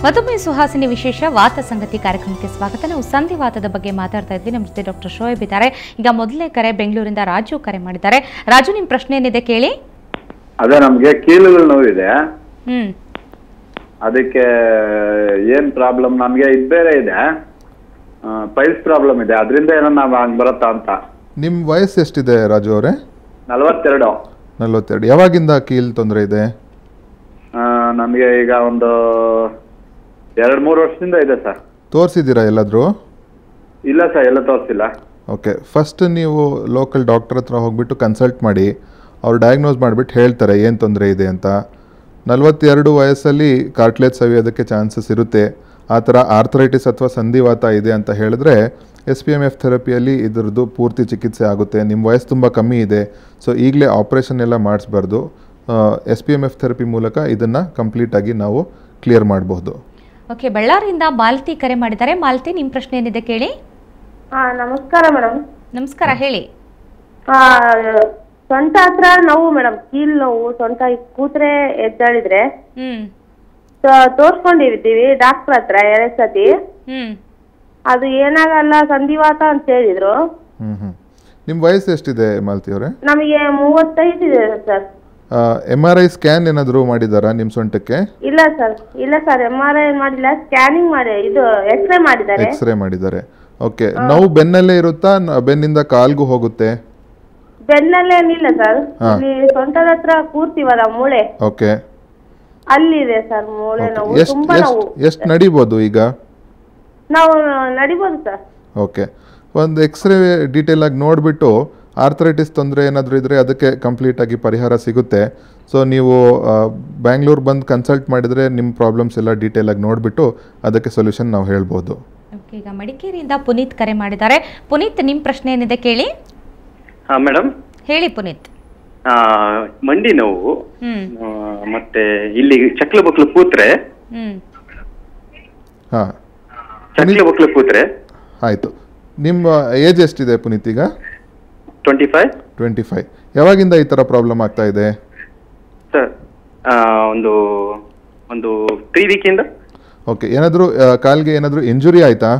ಮತ್ತೊಮ್ಮೆ ಸುಹಾಸಿನಿ ವಿಶೇಷ ವಾತ ಸಂಗತಿ ಕಾರ್ಯಕ್ರಮಕ್ಕೆ ಸ್ವಾಗತ. ನಾವು ಸಂಧಿವಾತದ ಬಗ್ಗೆ ಮಾತಾಡ್ತಾ ಇದ್ವಿ. ನಮ್ಮ ಜೊತೆ ಡಾಕ್ಟರ್ ಶೋಯಬ್ ಇದ್ದಾರೆ. ಈಗ ಮೊದಲನೇ ಕರೆ ಬೆಂಗಳೂರಿಂದ ರಾಜು ಕರೆ ಮಾಡಿದ್ದಾರೆ. ರಾಜು, ನಿಮ್ಮ ಪ್ರಶ್ನೆ ಏನಿದೆ ಕೇಳಿ. ಅದೇ ನಮ್ಗೆ ಕೀಲುಗಳು ನೋವಿದೆ, ಅದಕ್ಕೆ ಏನ್ ಪ್ರಾಬ್ಲಮ್? ನಮ್ಗೆ ಇದು ಬೇರೆ ಇದೆ, ಪೈಲ್ಸ್ ಪ್ರಾಬ್ಲಮ್ ಇದೆ, ಅದರಿಂದ ಏನೋ ನಾವು ಹಂಗ್ ಬರುತ್ತಾ ಅಂತ. ನಿಮ್ಮ ವಯಸ್ಸು ಎಷ್ಟಿದೆ ರಾಜು ಅವರೇ? 42. 42. ಯಾವಾಗಿಂದ ಕೀಲ್ ತೊಂದರೆ ಇದೆ? ನಮಗೆ ಈಗ ಒಂದು 2-3 ವರ್ಷದಿಂದ ಇದೆ ಸರ್. ತೋರಿಸಿದ್ದೀರಾ ಎಲ್ಲಾದರೂ? ಇಲ್ಲ ಸರ್, ಎಲ್ಲ ತೋರಿಸಿಲ್ಲ. ಓಕೆ, ಫಸ್ಟ್ ನೀವು ಲೋಕಲ್ ಡಾಕ್ಟರ್ ಹತ್ರ ಹೋಗ್ಬಿಟ್ಟು ಕನ್ಸಲ್ಟ್ ಮಾಡಿ, ಅವ್ರು ಡಯಾಗ್ನೋಸ್ ಮಾಡಿಬಿಟ್ಟು ಹೇಳ್ತಾರೆ ಏನು ತೊಂದರೆ ಇದೆ ಅಂತ. 42 ವಯಸ್ಸಲ್ಲಿ ಕಾರ್ಟ್ಲೇಜ್ ಸವಿಯೋದಕ್ಕೆ ಚಾನ್ಸಸ್ ಇರುತ್ತೆ. ಆ ಥರ ಆರ್ಥರೈಟಿಸ್ ಅಥವಾ ಸಂಧಿವಾತ ಇದೆ ಅಂತ ಹೇಳಿದ್ರೆ SPMF ಥೆರಪಿಯಲ್ಲಿ ಇದರದ್ದು ಪೂರ್ತಿ ಚಿಕಿತ್ಸೆ ಆಗುತ್ತೆ. ನಿಮ್ಮ ವಯಸ್ಸು ತುಂಬ ಕಮ್ಮಿ ಇದೆ, ಸೊ ಈಗಲೇ ಆಪ್ರೇಷನ್ ಎಲ್ಲ ಮಾಡಿಸ್ಬಾರ್ದು. SPMF ಥೆರಪಿ ಮೂಲಕ ಇದನ್ನು ಕಂಪ್ಲೀಟಾಗಿ ನಾವು ಕ್ಲಿಯರ್ ಮಾಡಬಹುದು. ಓಕೆ, ಬಳ್ಳಾರಿಯಿಂದ ಮಾಲತಿ ಕರೆ ಮಾಡಿದ್ದಾರೆ. ಮಾಲತಿ, ನಿಮ್ಮ ಪ್ರಶ್ನೆ ಏನಿದೆ ಕೇಳಿ. ನಮಸ್ಕಾರ ಮೇಡಮ್. ನಮಸ್ಕಾರ, ಹೇಳಿ. ಸೊಂಟ ಹತ್ರ ನೋವು ಮೇಡಮ್, ಕೀಲ್ ನೋವು, ಸೊಂಟ ಕೂತ್ರೆ ಎದ್ದಾಡಿದ್ರೆ. ತೋರ್ಸ್ಕೊಂಡಿರ್ತೀವಿ ಡಾಕ್ಟರ್ ಹತ್ರ 2 ಸತಿ. ಅದು ಏನಾಗಲ್ಲ, ಸಂಧಿವಾತ ಅಂತ ಹೇಳಿದ್ರು. ನಿಮ್ಮ ವಯಸ್ಸು ಎಷ್ಟಿದೆ ಮಾಲತಿ ಅವರೇ? ನಮಗೆ 35 ಇದೆ ಸರ್. MRI ಸ್ಕ್ಯಾನ್ ಏನಾದರೂ ಮಾಡಿದಾರಾ ನಿಮ್ಮ ಸೊಂಟಕ್ಕೆ? ಇಲ್ಲ ಸರ್, MRI ಮಾಡಿಲ್ಲ, ಸ್ಕ್ಯಾನಿಂಗ್ ಮಾಡಿ, ಇದು ಎಕ್ಸ್ರೇ ಮಾಡಿದ್ದಾರೆ. ಎಕ್ಸ್ರೇ ಮಾಡಿದ್ದಾರೆ. ಓಕೆ, ನೋವು ಬೆನ್ನಲ್ಲೇ ಇರುತ್ತಾ, ಬೆನ್ನಿಂದ ಕಾಲ್ಗೂ ಹೋಗುತ್ತೆ? ಬೆನ್ನಲ್ಲೇನಿಲ್ಲ ಸರ್, ಇಲ್ಲಿ ಸೊಂಟದ ಹತ್ರ ಕೂರ್ತೀವಲ್ಲ ಮೂಳೆ, ಓಕೆ, ಅಲ್ಲಿದೆ ಸರ್ ಮೂಳೆ ನೋವು, ತುಂಬಾ ನೋವು. ಎಷ್ಟು ನಡಿಬೋದು ಈಗ? ನಾವು ನಡಿಬೋದು ಸರ್. ಓಕೆ, ಒಂದು ಎಕ್ಸ್ರೇ ಡೀಟೇಲ್ ಆಗಿ ನೋಡಿಬಿಟ್ಟು ಆರ್ಥರೈಟಿಸ್ ತೊಂದರೆ ಏನಾದರೂ ಇದ್ದರೆ ಅದಕ್ಕೆ ಕಂಪ್ಲೀಟಾಗಿ ಪರಿಹಾರ ಸಿಗುತ್ತೆ. ಸೊ ನೀವು ಬ್ಯಾಂಗ್ಳೂರು ಬಂದು ಕನ್ಸಲ್ಟ್ ಮಾಡಿದರೆ ನಿಮ್ಮ ಪ್ರಾಬ್ಲಮ್ಸ್ ಎಲ್ಲ ಡೀಟೇಲಾಗಿ ನೋಡಿಬಿಟ್ಟು ಅದಕ್ಕೆ ಸೊಲ್ಯೂಷನ್ ನಾವು ಹೇಳ್ಬೋದು. ಓಕೆ, ಈಗ ಮಡಿಕೇರಿಯಿಂದ ಪುನೀತ್ ಕರೆ ಮಾಡಿದ್ದಾರೆ. ಪುನೀತ್, ನಿಮ್ಮ ಪ್ರಶ್ನೆ ಏನಿದೆ ಕೇಳಿ. ಹಾಂ ಮೇಡಮ್, ಹೇಳಿ ಪುನೀತ್. ಮಂಡಿ ನೋವು, ಮತ್ತೆ ಇಲ್ಲಿ ಚಕ್ಲ ಬಕ್ಲು ಕೂತ್ರೆ. ಹಾಂ, ಚಕ್ಲ ಬಕ್ಲು ಕೂತ್ರೆ. ಆಯಿತು. ನಿಮ್ಮ ಏಜ್ ಎಷ್ಟಿದೆ ಪುನೀತ್ ಈಗ? 25. ಯಾವಾಗಿಂದ ಈ ಥರ ಪ್ರಾಬ್ಲಮ್ ಆಗ್ತಾ ಇದೆ ಸರ್? ಒಂದು 3 ವೀಕಿಂದ. ಓಕೆ, ಏನಾದರೂ ಕಾಲಿಗೆ ಏನಾದರೂ ಇಂಜುರಿ ಆಯಿತಾ?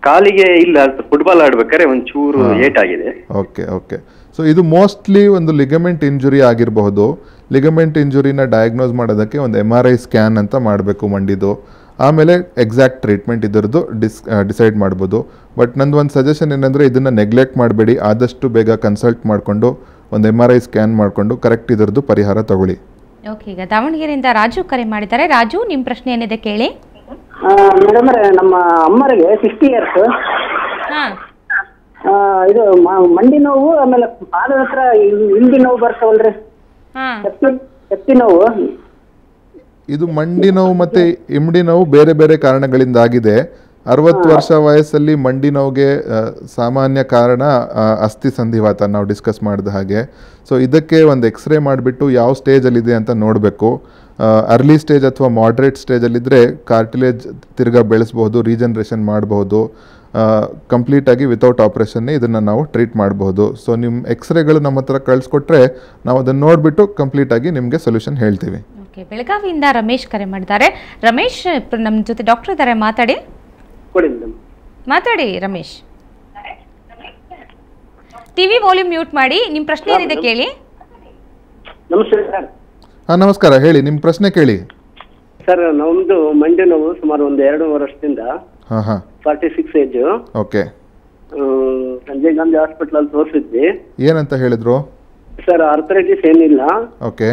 ಕಾಲಿಗೆ ಇಲ್ಲ, ಫುಟ್ಬಾಲ್ ಆಡ್ಬೇಕಾದ್ರೆ ಒಂಚೂರು ಏಟ್ ಆಗಿದೆ. ಓಕೆ. ಸೊ ಇದು ಮೋಸ್ಟ್ಲಿ ಒಂದು ಲಿಗಮೆಂಟ್ ಇಂಜುರಿ ಆಗಿರಬಹುದು. ಲಿಗಮೆಂಟ್ ಇಂಜುರಿನ ಡಯಾಗ್ನೋಸ್ ಮಾಡೋದಕ್ಕೆ ಒಂದು MRI ಸ್ಕ್ಯಾನ್ ಅಂತ ಮಾಡಬೇಕು ಮಂಡಿದು. ಆಮೇಲೆ ಎಕ್ಸಾಕ್ಟ್ ಟ್ರೀಟ್ಮೆಂಟ್ ಇದರದ್ದು ಡಿಸೈಡ್ ಮಾಡ್ಬೋದು. ಬಟ್ ನಂದು ಒಂದು ಸಜೆಷನ್ ಏನಂದರೆ, ಇದನ್ನು ನೆಗ್ಲೆಕ್ಟ್ ಮಾಡಬೇಡಿ. ಆದಷ್ಟು ಬೇಗ ಕನ್ಸಲ್ಟ್ ಮಾಡಿಕೊಂಡು ಒಂದು MRI ಸ್ಕ್ಯಾನ್ ಮಾಡಿಕೊಂಡು ಕರೆಕ್ಟ್ ಇದರದ್ದು ಪರಿಹಾರ ತಗೊಳ್ಳಿ. ಓಕೆ, ಈಗ ದಾವಣಗೆರೆಯಿಂದ ರಾಜು ಕರೆ ಮಾಡಿದ್ದಾರೆ. ರಾಜು, ನಿಮ್ಮ ಪ್ರಶ್ನೆ ಏನಿದೆ ಕೇಳಿ. ಮೇಡಮ್, ನಮ್ಮ ಅಮ್ಮರಿಗೆ 60 ಇಯರ್ಸ್. ಇದು ಮಂಡಿ ನೋವು, ಆಮೇಲೆ ಪಾದದ ಹತ್ರ ಹಿಂಡಿ ನೋವು ಬರ್ತಾವಲ್ರಿ, ಎತ್ತಿ ನೋವು. ಇದು ಮಂಡಿ ನೋವು ಮತ್ತು ಇಮ್ಡಿ ನೋವು ಬೇರೆ ಬೇರೆ ಕಾರಣಗಳಿಂದ ಆಗಿದೆ. 60 ವರ್ಷ ವಯಸ್ಸಲ್ಲಿ ಮಂಡಿ ನೋವಿಗೆ ಸಾಮಾನ್ಯ ಕಾರಣ ಅಸ್ಥಿ ಸಂಧಿವಾತ, ನಾವು ಡಿಸ್ಕಸ್ ಮಾಡಿದ ಹಾಗೆ. ಸೊ ಇದಕ್ಕೆ ಒಂದು ಎಕ್ಸ್ರೇ ಮಾಡಿಬಿಟ್ಟು ಯಾವ ಸ್ಟೇಜಲ್ಲಿದೆ ಅಂತ ನೋಡಬೇಕು. ಅರ್ಲಿ ಸ್ಟೇಜ್ ಅಥವಾ ಮಾಡ್ರೇಟ್ ಸ್ಟೇಜಲ್ಲಿದ್ದರೆ ಕಾರ್ಟಿಲೇಜ್ ತಿರ್ಗಾ ಬೆಳೆಸ್ಬೋದು, ರೀಜನ್ರೇಷನ್ ಮಾಡಬಹುದು. ಕಂಪ್ಲೀಟಾಗಿ ವಿತೌಟ್ ಆಪ್ರೇಷನ್ನೇ ಇದನ್ನು ನಾವು ಟ್ರೀಟ್ ಮಾಡಬಹುದು. ಸೊ ನಿಮ್ಮ ಎಕ್ಸ್ರೇಗಳು ನಮ್ಮ ಹತ್ರ ಕಳಿಸ್ಕೊಟ್ರೆ ನಾವು ಅದನ್ನು ನೋಡಿಬಿಟ್ಟು ಕಂಪ್ಲೀಟಾಗಿ ನಿಮಗೆ ಸೊಲ್ಯೂಷನ್ ಹೇಳ್ತೀವಿ. ಓಕೆ, ಬೆಳಗಾವಿಯಿಂದ ರಮೇಶ್ ಕರೆ ಮಾಡಿದ್ದಾರೆ. ರಮೇಶ್, ನಮ್ಮ ಜೊತೆ ಡಾಕ್ಟರ್ ಇದ್ದಾರೆ, ಮಾತಾಡಿ ರಮೇಶ್. ಟಿವಿ ವಾಲ್ಯೂಮ್ ಮ್ಯೂಟ್ ಮಾಡಿ. ನಿಮ್ಮ ಪ್ರಶ್ನೆ ಏನಿದೆ ಕೇಳಿ. ಹಾಂ, ನಮಸ್ಕಾರ, ಹೇಳಿ ನಿಮ್ಮ ಪ್ರಶ್ನೆ ಕೇಳಿ. ಸರ್, ನಮ್ದು ಮಂಡಿ ನೋವು ಸುಮಾರು ಒಂದು 2 ವರ್ಷದಿಂದ. 46 age. Okay, Sanjay Gandhi hospital ಅಲ್ಲಿ ತೋರಿಸಿದ್ವಿ. ಏನಂತ ಹೇಳಿದ್ರು ಸರ್? ಆರ್ಥರೈಟಿಸ್ ಏನಿಲ್ಲ. ಓಕೆ,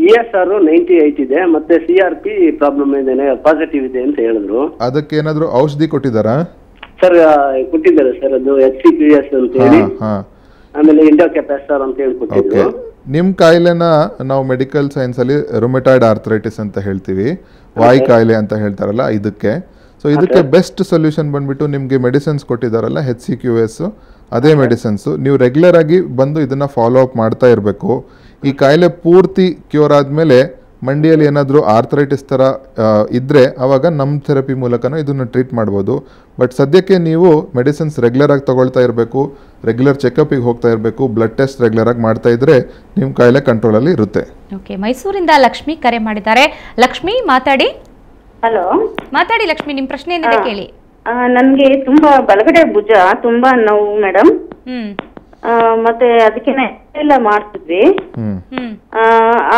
ESR 98 ಇದೆ, ಮತ್ತೆ CRP ಪ್ರಾಬ್ಲಮ್ ಇದೆ, ಪಾಸಿಟಿವ್ ಇದೆ ಅಂತ ಹೇಳಿದ್ರು. ಅದಕ್ಕೆ ಏನಾದರೂ ಔಷಧಿ ಕೊಟ್ಟಿದ್ದಾರಾ? ಸರ್, ಕೊಟ್ಟಿದ್ದಾರೆ ಸರ್, ಅದು HCQS ಅಂತ ಹೇಳಿ, ಆಮೇಲೆ ಇಂಡೋಕೆಪಾಸಿಟರ್ ಅಂತ ಹೇಳಿ ಕೊಟ್ಟಿದ್ರು. ನಿಮ್ಮ ಕಾಯಿಲೆನ ನಾವು ಮೆಡಿಕಲ್ ಸೈನ್ಸಲ್ಲಿ ರುಮೆಟಾಯ್ಡ್ ಆರ್ಥರೈಟಿಸ್ ಅಂತ ಹೇಳ್ತೀವಿ, ವಾಯು ಕಾಯಿಲೆ ಅಂತ ಹೇಳ್ತಾರಲ್ಲ ಇದಕ್ಕೆ. ಸೊ ಇದಕ್ಕೆ ಬೆಸ್ಟ್ ಸೊಲ್ಯೂಷನ್ ಬಂದ್ಬಿಟ್ಟು ನಿಮಗೆ ಮೆಡಿಸಿನ್ಸ್ ಕೊಟ್ಟಿದ್ದಾರಲ್ಲ HCQS, ಅದೇ ಮೆಡಿಸಿನ್ಸು ನೀವು ರೆಗ್ಯುಲರ್ ಆಗಿ ಬಂದು ಇದನ್ನು ಫಾಲೋ ಅಪ್ ಮಾಡ್ತಾ ಇರಬೇಕು. ಈ ಕಾಯಿಲೆ ಪೂರ್ತಿ ಕ್ಯೂರ್ ಆದಮೇಲೆ ಮಂಡಿಯಲ್ಲಿ ಏನಾದರೂ ಆರ್ಥರೈಟಿಸ್ ಥರ ಇದ್ದರೆ ಆವಾಗ ನಮ್ಮ ಥೆರಪಿ ಮೂಲಕನೂ ಇದನ್ನು ಟ್ರೀಟ್ ಮಾಡ್ಬೋದು. ಬಟ್ ಸದ್ಯಕ್ಕೆ ನೀವು ಮೆಡಿಸಿನ್ಸ್ ರೆಗ್ಯುಲರಾಗಿ ತೊಗೊಳ್ತಾ ಇರಬೇಕು, ರೆಗ್ಯುಲರ್ ಚೆಕಪ್ಪಿಗೆ ಹೋಗ್ತಾ ಇರಬೇಕು, ಬ್ಲಡ್ ಟೆಸ್ಟ್ ರೆಗ್ಯುಲರಾಗಿ ಮಾಡ್ತಾ ಇದ್ದರೆ ನಿಮ್ಮ ಕಾಯಿಲೆ ಕಂಟ್ರೋಲಲ್ಲಿ ಇರುತ್ತೆ. ಓಕೆ, ಮೈಸೂರಿಂದ ಲಕ್ಷ್ಮಿ ಕರೆ ಮಾಡಿದ್ದಾರೆ. ಲಕ್ಷ್ಮಿ, ಮಾತಾಡಿ. ಹಲೋ, ಮಾತಾಡಿ ಲಕ್ಷ್ಮಿ, ನಿಮ್ ಪ್ರಶ್ನೆ ಏನಿದೆ ಕೇಳಿ. ನನ್ಗೆ ತುಂಬಾ ಬಲಗಡೆ ಭುಜ ತುಂಬಾ ನೋವು ಮೇಡಮ್. ಮತ್ತೆ ಅದಕ್ಕೆ ಎಲ್ಲ ಮಾಡ್ತಿದ್ವಿ,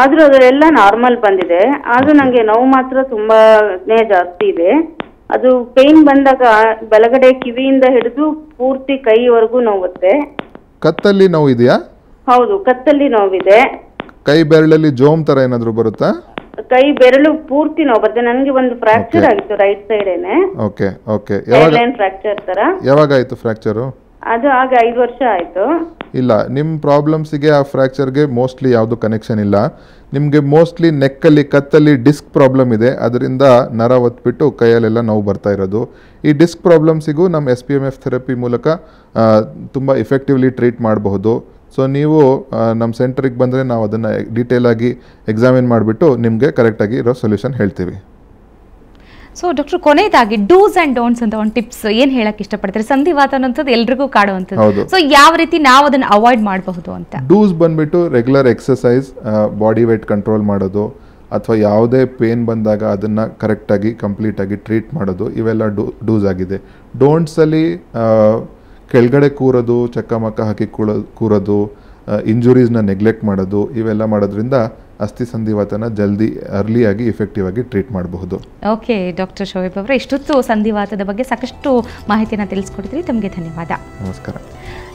ಆದ್ರೂ ಅದೆಲ್ಲ ನಾರ್ಮಲ್ ಬಂದಿದೆ. ಆದ್ರೂ ನಂಗೆ ನೋವು ಮಾತ್ರ ತುಂಬಾನೇ ಜಾಸ್ತಿ ಇದೆ. ಅದು ಪೇನ್ ಬಂದಾಗ ಬಲಗಡೆ ಕಿವಿಯಿಂದ ಹಿಡಿದು ಪೂರ್ತಿ ಕೈವರೆಗೂ ನೋವುತ್ತೆ. ಕತ್ತಲ್ಲಿ ನೋವು ಇದೆಯಾ? ಹೌದು, ಕತ್ತಲ್ಲಿ ನೋವಿದೆ. ಕೈ ಬೆರಳಲ್ಲಿ ಜೋಮ್ ತರ ಏನಾದ್ರು ಬರುತ್ತಾ? ಕೈ ಬೆರಳು ಪೂರ್ತಿ ನೋವು ಬರುತ್ತೆ. ನನಗೆ ಒಂದು ಫ್ರಾಕ್ಚರ್ ಆಗಿತ್ತು ರೈಟ್ ಸೈಡೇನೆ. Okay okay. ಫ್ರಾಕ್ಚರ್ ತರ. ಯಾವಾಗ ಆಯ್ತು ಫ್ರಾಕ್ಚರು? ಅದು ಆಗ 5 ವರ್ಷ ಆಯ್ತು. ಇಲ್ಲ, ನಿಮ್ಮ ಪ್ರಾಬ್ಲಮ್ಸಿಗೆ ಆ ಫ್ರಾಕ್ಚರ್ಗೆ ಮೋಸ್ಟ್ಲಿ ಯಾವುದು ಕನೆಕ್ಷನ್ ಇಲ್ಲ. ನಿಮಗೆ ಮೋಸ್ಟ್ಲಿ ನೆಕ್ಕಲ್ಲಿ ಕತ್ತಲ್ಲಿ ಡಿಸ್ಕ್ ಪ್ರಾಬ್ಲಮ್ ಇದೆ, ಅದರಿಂದ ನರ ಒತ್ಬಿಟ್ಟು ಕೈಯಲ್ಲೆಲ್ಲ ನೋವು ಬರ್ತಾ ಇರೋದು. ಈ ಡಿಸ್ಕ್ ಪ್ರಾಬ್ಲಮ್ಸಿಗೂ ನಮ್ಮ SPMF ಥೆರಪಿ ಮೂಲಕ ತುಂಬ ಇಫೆಕ್ಟಿವ್ಲಿ ಟ್ರೀಟ್ ಮಾಡಬಹುದು. ಸೊ ನೀವು ನಮ್ಮ ಸೆಂಟ್ರಿಗೆ ಬಂದರೆ ನಾವು ಅದನ್ನು ಡೀಟೇಲ್ ಆಗಿ ಎಕ್ಸಾಮಿನ್ ಮಾಡಿಬಿಟ್ಟು ನಿಮಗೆ ಕರೆಕ್ಟಾಗಿ ಇರೋ ಸೊಲ್ಯೂಷನ್ ಹೇಳ್ತೀವಿ. ಸೊ ಡಾಕ್ಟರ್, ಕೊನೆಯದಾಗಿ ಡೂಸ್ ಅಂಡ್ ಡೋಂಟ್ಸ್ ಅಂತ ಒಂದು ಟಿಪ್ಸ್ ಏನು ಹೇಳಕ್ ಇಷ್ಟಪಡ್ತಾರೆ? ಸಂಧಿವಾತ ಅನ್ನೋದು ಎಲ್ರಿಗೂ ಕಾಡುವಂಥದ್ದು. ಸೊ ಯಾವ ರೀತಿ ನಾವು ಅದನ್ನು ಅವಾಯ್ಡ್ ಮಾಡಬಹುದು ಅಂತ? ಡೂಸ್ ಬಂದ್ಬಿಟ್ಟು regular exercise, body weight control ಮಾಡೋದು, ಅಥವಾ ಯಾವುದೇ ಪೇನ್ ಬಂದಾಗ ಅದನ್ನು ಕರೆಕ್ಟಾಗಿ ಕಂಪ್ಲೀಟಾಗಿ ಟ್ರೀಟ್ ಮಾಡೋದು, ಇವೆಲ್ಲ ಡೂಸ್ ಆಗಿದೆ. ಡೋಂಟ್ಸಲ್ಲಿ ಕೆಳಗಡೆ ಕೂರೋದು, ಚಕ್ಕಮಕ್ಕ ಹಾಕಿ ಕೂರೋದು, ಇಂಜುರೀಸ್ನ ನೆಗ್ಲೆಕ್ಟ್ ಮಾಡೋದು, ಇವೆಲ್ಲ ಮಾಡೋದ್ರಿಂದ ಅಸ್ಥಿ ಸಂಧಿವಾತನ ಜಲ್ದಿ ಅರ್ಲಿಯಾಗಿ ಇಫೆಕ್ಟಿವ್ ಆಗಿ ಟ್ರೀಟ್ ಮಾಡಬಹುದು. ಓಕೆ ಡಾಕ್ಟರ್ ಶೋಯಬ್ ಅವರೇ, ಇಷ್ಟೊತ್ತು ಸಂಧಿವಾತದ ಬಗ್ಗೆ ಸಾಕಷ್ಟು ಮಾಹಿತಿಯನ್ನು ತಿಳಿಸ್ಕೊಟ್ಟಿದ್ರಿ, ತಮಗೆ ಧನ್ಯವಾದ. ನಮಸ್ಕಾರ.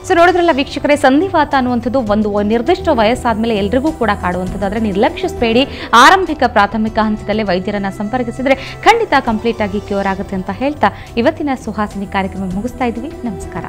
ಸೊ ನೋಡಿದ್ರಲ್ಲ ವೀಕ್ಷಕರೇ, ಸಂಧಿವಾತ ಅನ್ನುವಂಥದ್ದು ಒಂದು ನಿರ್ದಿಷ್ಟ ವಯಸ್ಸಾದ್ಮೇಲೆ ಎಲ್ರಿಗೂ ಕೂಡ ಕಾಡುವಂಥದ್ದು. ಆದರೆ ನಿರ್ಲಕ್ಷಿಸಬೇಡಿ. ಆರಂಭಿಕ ಪ್ರಾಥಮಿಕ ಹಂತದಲ್ಲೇ ವೈದ್ಯರನ್ನ ಸಂಪರ್ಕಿಸಿದ್ರೆ ಖಂಡಿತ ಕಂಪ್ಲೀಟ್ ಆಗಿ ಕ್ಯೂರ್ ಆಗುತ್ತೆ ಅಂತ ಹೇಳ್ತಾ ಇವತ್ತಿನ ಸುಹಾಸಿನಿ ಕಾರ್ಯಕ್ರಮ ಮುಗಿಸ್ತಾ ಇದ್ವಿ. ನಮಸ್ಕಾರ.